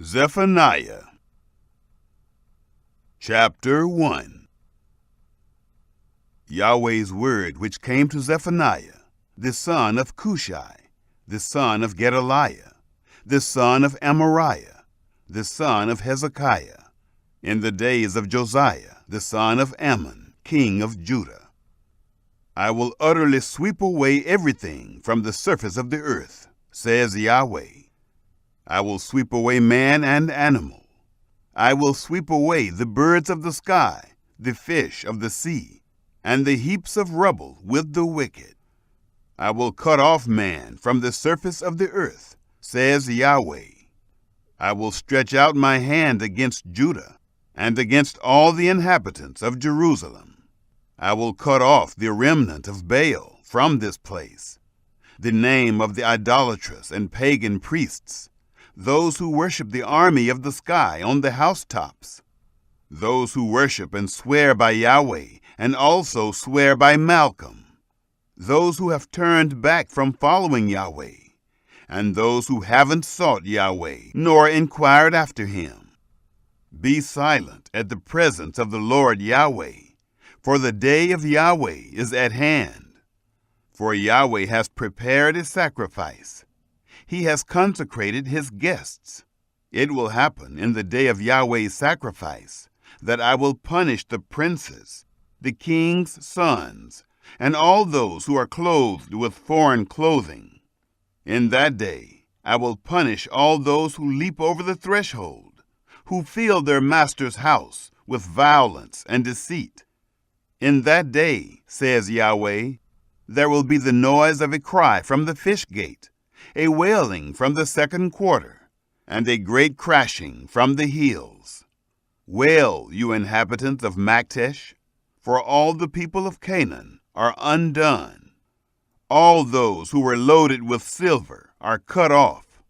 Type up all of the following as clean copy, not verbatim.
Zephaniah Chapter 1. Yahweh's word which came to Zephaniah, the son of Cushai, the son of Gedaliah, the son of Amariah, the son of Hezekiah, in the days of Josiah, the son of Ammon, king of Judah. I will utterly sweep away everything from the surface of the earth, says Yahweh. I will sweep away man and animal. I will sweep away the birds of the sky, the fish of the sea, and the heaps of rubble with the wicked. I will cut off man from the surface of the earth, says Yahweh. I will stretch out my hand against Judah and against all the inhabitants of Jerusalem. I will cut off the remnant of Baal from this place, the name of the idolatrous and pagan priests, those who worship the army of the sky on the housetops, those who worship and swear by Yahweh and also swear by Malcolm, those who have turned back from following Yahweh, and those who haven't sought Yahweh nor inquired after him. Be silent at the presence of the Lord Yahweh, for the day of Yahweh is at hand. For Yahweh has prepared a sacrifice. He has consecrated his guests. It will happen in the day of Yahweh's sacrifice that I will punish the princes, the king's sons, and all those who are clothed with foreign clothing. In that day I will punish all those who leap over the threshold, who fill their master's house with violence and deceit. In that day, says Yahweh, there will be the noise of a cry from the fish gate, a wailing from the second quarter, and a great crashing from the hills. Wail, you inhabitants of Maktesh, for all the people of Canaan are undone. All those who were loaded with silver are cut off.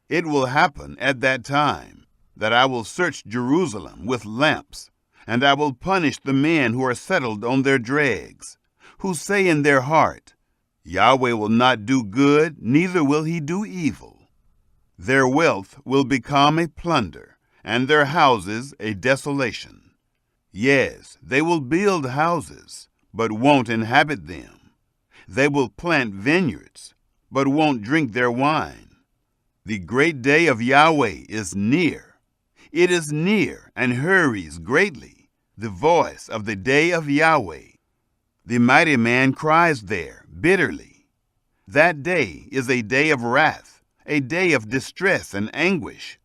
It will happen at that time that I will search Jerusalem with lamps, and I will punish the men who are settled on their dregs, who say in their heart, Yahweh will not do good, neither will he do evil. Their wealth will become a plunder, and their houses a desolation. Yes, they will build houses, but won't inhabit them. They will plant vineyards, but won't drink their wine. The great day of Yahweh is near. It is near and hurries greatly, the voice of the day of Yahweh. The mighty man cries there bitterly. That day is a day of wrath, a day of distress and anguish,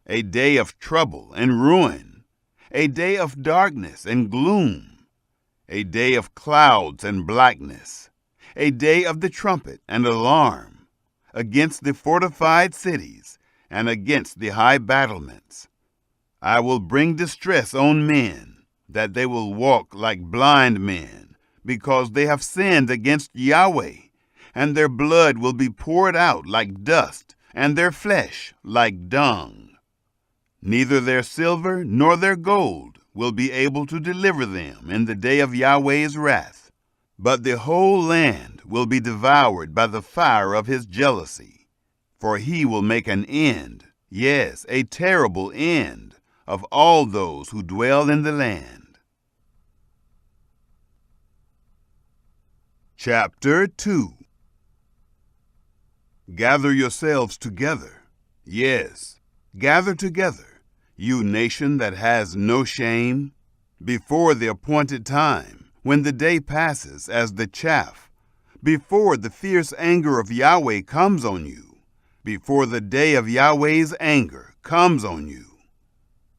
a day of trouble and ruin, a day of darkness and gloom, a day of clouds and blackness, a day of the trumpet and alarm, against the fortified cities and against the high battlements. I will bring distress on men, that they will walk like blind men, because they have sinned against Yahweh, and their blood will be poured out like dust, and their flesh like dung. Neither their silver nor their gold will be able to deliver them in the day of Yahweh's wrath, but the whole land will be devoured by the fire of his jealousy. For he will make an end, yes, a terrible end, of all those who dwell in the land. Chapter 2. Gather yourselves together, yes, gather together, you nation that has no shame, before the appointed time, when the day passes as the chaff, before the fierce anger of Yahweh comes on you, before the day of Yahweh's anger comes on you.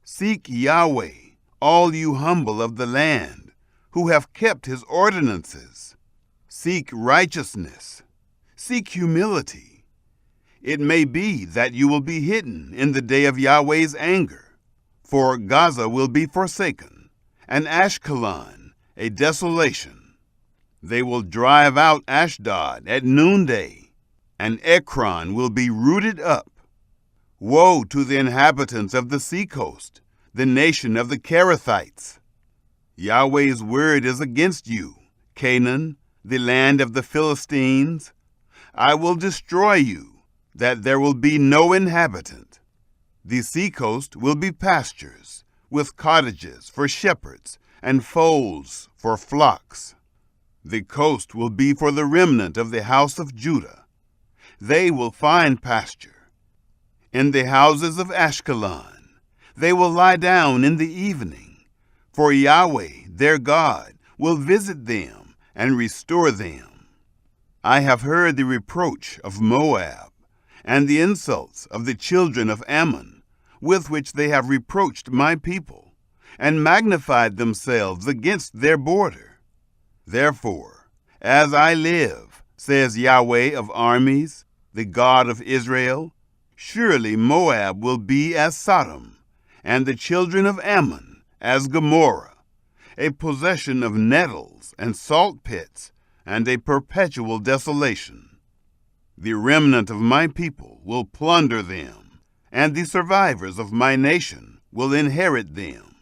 Seek Yahweh, all you humble of the land, who have kept his ordinances. Seek righteousness. Seek humility. It may be that you will be hidden in the day of Yahweh's anger, for Gaza will be forsaken, and Ashkelon a desolation. They will drive out Ashdod at noonday, and Ekron will be rooted up. Woe to the inhabitants of the seacoast, the nation of the Kerethites. Yahweh's word is against you, Canaan, the land of the Philistines. I will destroy you, that there will be no inhabitant. The seacoast will be pastures, with cottages for shepherds and folds for flocks. The coast will be for the remnant of the house of Judah. They will find pasture. In the houses of Ashkelon, they will lie down in the evening, for Yahweh, their God, will visit them and restore them. I have heard the reproach of Moab and the insults of the children of Ammon, with which they have reproached my people, and magnified themselves against their border. Therefore, as I live, says Yahweh of armies, the God of Israel, surely Moab will be as Sodom, and the children of Ammon as Gomorrah, a possession of nettles and salt pits, and a perpetual desolation. The remnant of my people will plunder them, and the survivors of my nation will inherit them.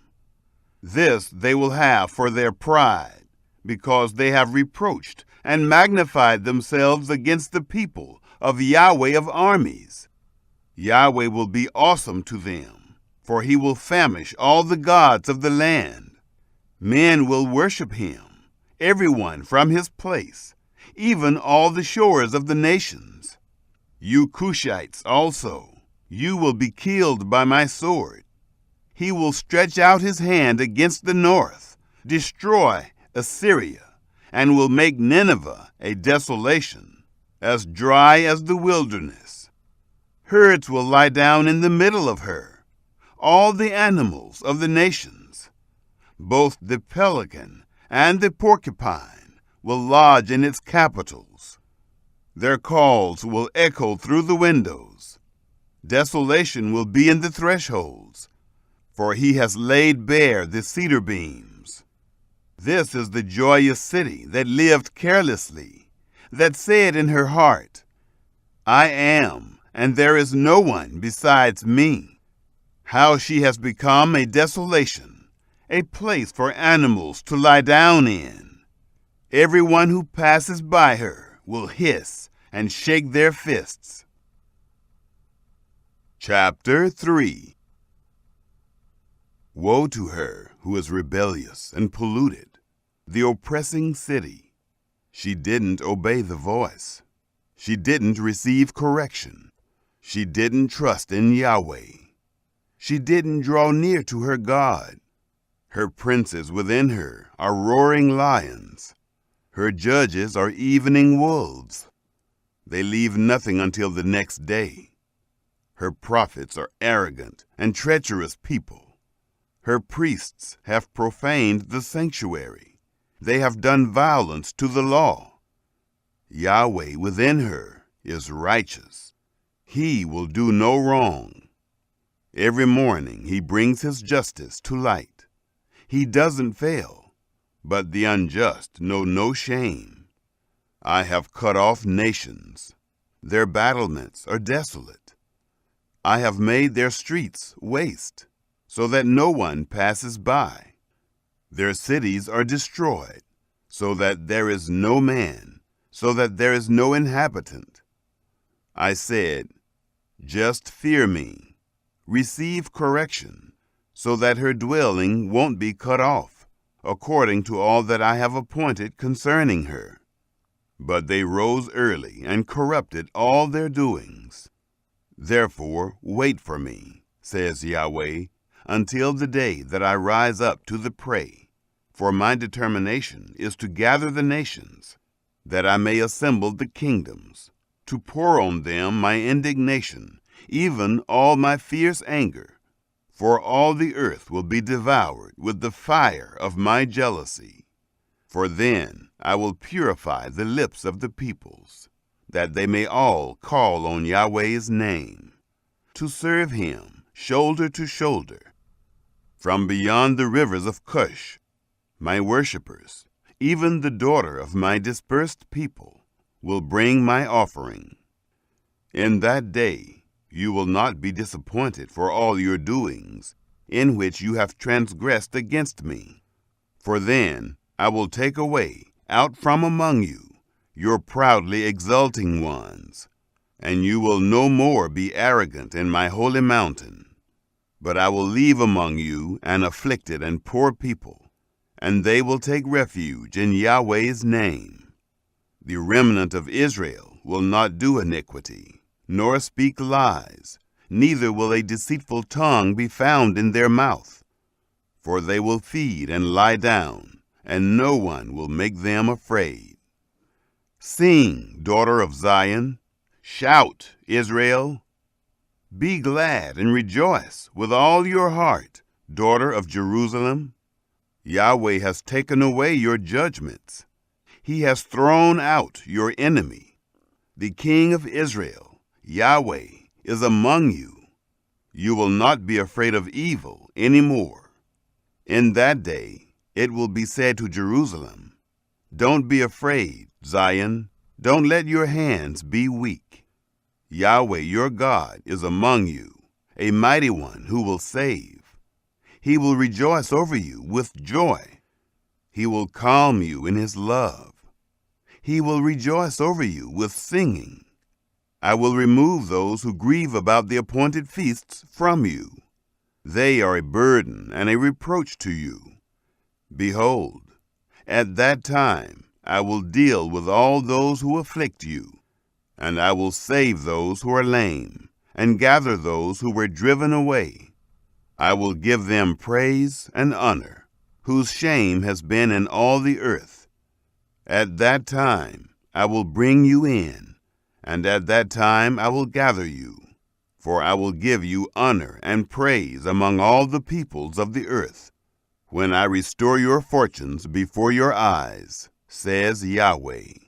This they will have for their pride, because they have reproached and magnified themselves against the people of Yahweh of armies. Yahweh will be awesome to them, for he will famish all the gods of the land. Men will worship him, everyone from his place, even all the shores of the nations. You Cushites also, you will be killed by my sword. He will stretch out his hand against the north, destroy Assyria, and will make Nineveh a desolation, as dry as the wilderness. Herds will lie down in the middle of her, all the animals of the nations. Both the pelican and the porcupine will lodge in its capitals. Their calls will echo through the windows. Desolation will be in the thresholds, for he has laid bare the cedar beams. This is the joyous city that lived carelessly, that said in her heart, I am, and there is no one besides me. How she has become a desolation, a place for animals to lie down in. Everyone who passes by her will hiss and shake their fists. Chapter 3. Woe to her who is rebellious and polluted, the oppressing city. She didn't obey the voice. She didn't receive correction. She didn't trust in Yahweh. She didn't draw near to her God. Her princes within her are roaring lions. Her judges are evening wolves. They leave nothing until the next day. Her prophets are arrogant and treacherous people. Her priests have profaned the sanctuary. They have done violence to the law. Yahweh within her is righteous. He will do no wrong. Every morning he brings his justice to light. He doesn't fail, but the unjust know no shame. I have cut off nations. Their battlements are desolate. I have made their streets waste, so that no one passes by. Their cities are destroyed, so that there is no man, so that there is no inhabitant. I said, just fear me. Receive correction, so that her dwelling won't be cut off, according to all that I have appointed concerning her. But they rose early and corrupted all their doings. Therefore wait for me, says Yahweh, until the day that I rise up to the prey. For my determination is to gather the nations, that I may assemble the kingdoms, to pour on them my indignation, even all my fierce anger. For all the earth will be devoured with the fire of my jealousy. For then I will purify the lips of the peoples, that they may all call on Yahweh's name, to serve him shoulder to shoulder. From beyond the rivers of Cush, my worshippers, even the daughter of my dispersed people, will bring my offering. In that day you will not be disappointed for all your doings, in which you have transgressed against me. For then I will take away out from among you your proudly exulting ones, and you will no more be arrogant in my holy mountain. But I will leave among you an afflicted and poor people, and they will take refuge in Yahweh's name. The remnant of Israel will not do iniquity, nor speak lies, neither will a deceitful tongue be found in their mouth. For they will feed and lie down, and no one will make them afraid. Sing, daughter of Zion. Shout, Israel. Be glad and rejoice with all your heart, daughter of Jerusalem. Yahweh has taken away your judgments. He has thrown out your enemy. The King of Israel, Yahweh, is among you. You will not be afraid of evil any more. In that day it will be said to Jerusalem, don't be afraid, Zion. Don't let your hands be weak. Yahweh your God is among you, a mighty one who will save. He will rejoice over you with joy. He will calm you in his love. He will rejoice over you with singing. I will remove those who grieve about the appointed feasts from you. They are a burden and a reproach to you. Behold, at that time I will deal with all those who afflict you, and I will save those who are lame, and gather those who were driven away. I will give them praise and honor, whose shame has been in all the earth. At that time I will bring you in, and at that time I will gather you, for I will give you honor and praise among all the peoples of the earth, when I restore your fortunes before your eyes, says Yahweh.